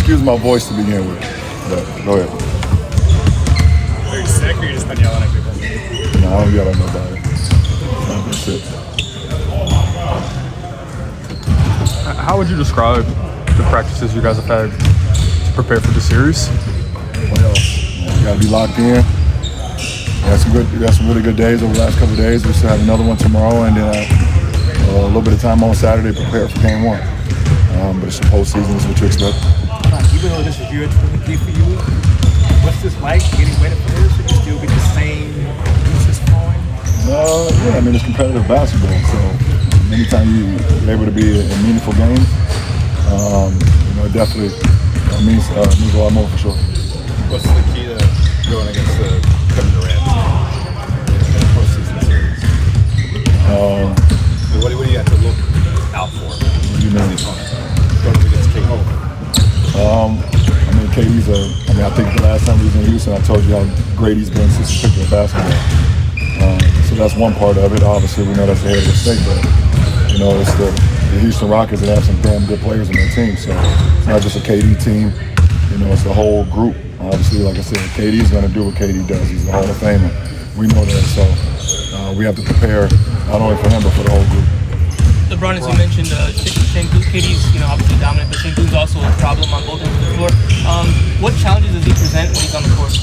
excuse my voice to begin with. But go ahead. Are you sick or you just been yelling at people? No, I don't yell at nobody. I'm sick. How would you describe the practices you guys have had to prepare for the series? Well, you gotta be locked in. We got some really good days over the last couple of days. We still have another one tomorrow, and then a little bit of time on Saturday to prepare for game one. But it's the postseason, is what you expect. Even though this is huge for you, what's this like getting ready for this? Should you still get the same pieces flowing? Yeah, I mean, it's competitive basketball, so anytime you're able to be in meaningful games, it definitely means a lot more for sure. What's the key to going against the Kevin Durant in a postseason series? What do you have to look out for? You know, going against KD. I think the last time we was in Houston, I told you how great he's been since he picked up basketball. So that's one part of it. Obviously, we know that's the head of the state, but it's the Houston Rockets that have some damn good players on their team. So it's not just a KD team. It's the whole group. Obviously, like I said, KD is going to do what KD does. He's a Hall of Famer. We know that. So we have to prepare not only for him but for the whole group. LeBron, as you mentioned, KD's obviously dominant, but Sengun's also a problem on both ends of the floor. What challenges does he present when he's on the court?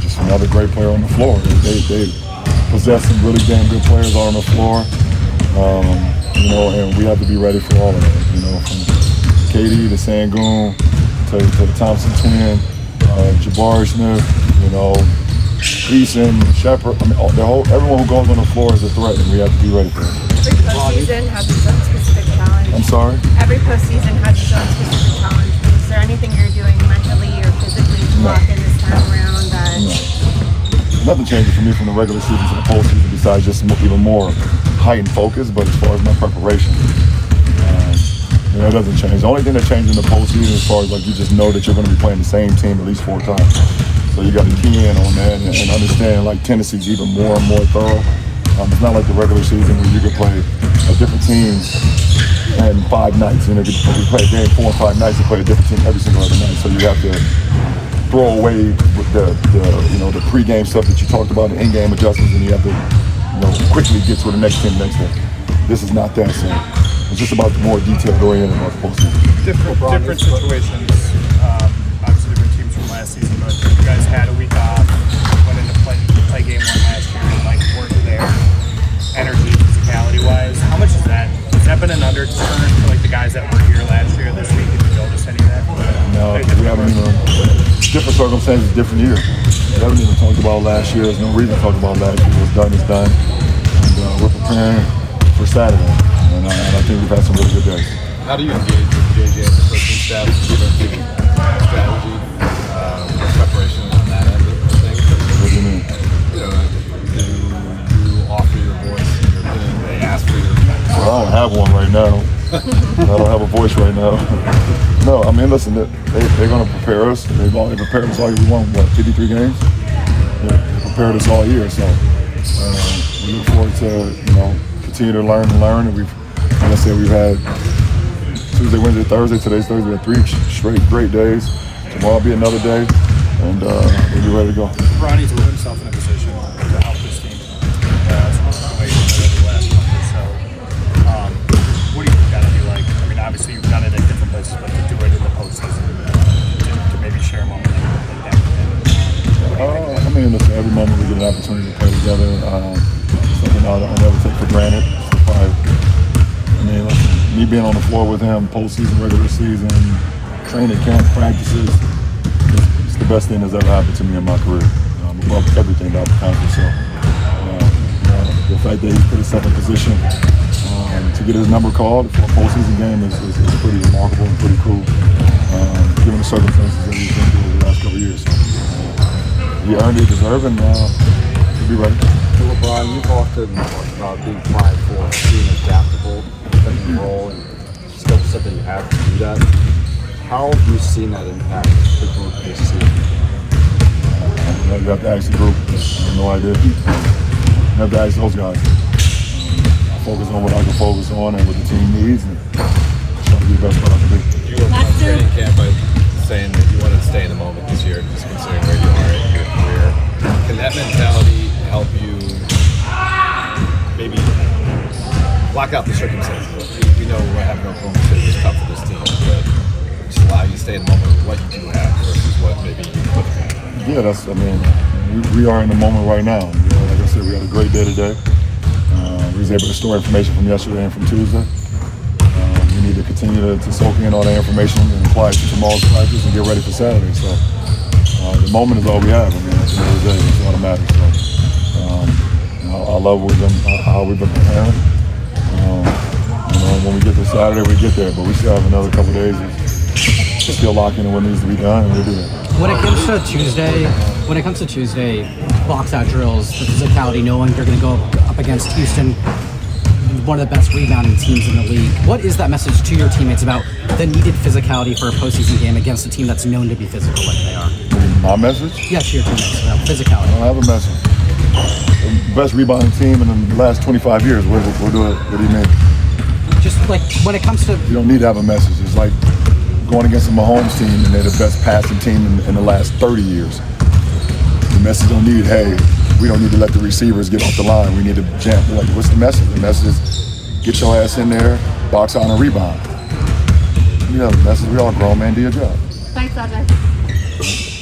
Just another great player on the floor. They possess some really damn good players on the floor, and we have to be ready for all of that. From KD to Sengun to the Thompson twin, Jabari Smith, Eason, Shepard. I mean, everyone who goes on the floor is a threat, and we have to be ready for it. Every postseason has its own specific challenge. I'm sorry? Every postseason has its own specific challenge. Is there anything you're doing mentally or physically to lock in this time around that? No. Nothing changes for me from the regular season to the postseason besides just even more heightened focus, but as far as my preparation, that doesn't change. The only thing that changes in the postseason as far as you just know that you're going to be playing the same team at least 4 times. So you got to key in on that and understand Tennessee's even more and more thorough. It's not like the regular season where you could play a different team and 5 nights. You play a game 4 or 5 nights and play a different team every single other night. So you have to throw away the pregame stuff that you talked about, the in-game adjustments, and you have to quickly get to the next team next day. This is not that same. It's just about the more detailed oriented about the postseason. Different situations. Obviously, different teams from last season, but you guys had a week off, went into play game one last year, weren't there. Energy, physicality-wise, how much is that? Has that been an undercurrent for the guys that were here last year, this week? Did you notice any of that? No, we haven't even. Different circumstances, different year. We haven't even talked about last year. There's no reason to talk about last year. What's done is done, and we're preparing for Saturday. And I think we've had some really good days. How do you engage with JJ and the coaching staff to strategy, preparation on that end of things? What do you mean? Do you offer your voice and your opinion? They ask for your Well, I don't have one right now. I don't have a voice right now. No, I mean, listen, they're going to prepare us. They've already prepared us all year. We won, 53 games? They prepared us all year. So we look forward to, continue to learn. And like I said, we've had Tuesday, Wednesday, Thursday. Today's Thursday. We had 3 straight great days. Tomorrow will be another day, and we'll be ready to go. Bronny's put himself in a position to help this team. What do you think that'll be like? I mean, obviously you've done it at different places, but to do it in the postseason, to maybe share a moment like that. I mean, listen, every moment we get an opportunity to play together, something I'll never take for granted. Listen, me being on the floor with him, postseason, regular season, training camp, practices, it's the best thing that's ever happened to me in my career. Above everything that I've accomplished. So, the fact that he's put himself in position to get his number called for a postseason game is pretty remarkable and pretty cool, given the circumstances that he's been through over the last couple of years. So, he earned it, deserved, and he'll be ready. LeBron, you've often talked about being prideful, being adaptable, playing a role, and skill set that you have to do that. How have you seen that impact the group this season? You have to ask the group. I have no idea. You have to ask those guys. I focus on what I can focus on and what the team needs, and try to be the best that I can be. Master took out the circumstances. We know what happened in Oklahoma City is tough for this team, but just allow you to stay in the moment with what you do have versus what maybe you could have. Yeah, we are in the moment right now. Like I said, we had a great day today. We was able to store information from yesterday and from Tuesday. We need to continue to soak in all that information and apply it to tomorrow's practice and get ready for Saturday. So the moment is all we have. At the end of the day, it's all that matters. So I love how we've been preparing. When we get to Saturday, we get there, but we still have another couple days to still lock in what needs to be done, and we'll do that. When it comes to Tuesday, box out drills, the physicality, knowing they're going to go up against Houston, one of the best rebounding teams in the league. What is that message to your teammates about the needed physicality for a postseason game against a team that's known to be physical like they are? My message? Yes, to your teammates about physicality. I don't have a message. The best rebounding team in the last 25 years. What do you mean? Just like when it comes to... You don't need to have a message. It's like going against a Mahomes team and they're the best passing team in the last 30 years. The message don't need, hey, we don't need to let the receivers get off the line. We need to jam. Like, what's the message? The message is get your ass in there, box out and rebound. You know the message. We all grown, man. Do your job. Thanks, Ajay.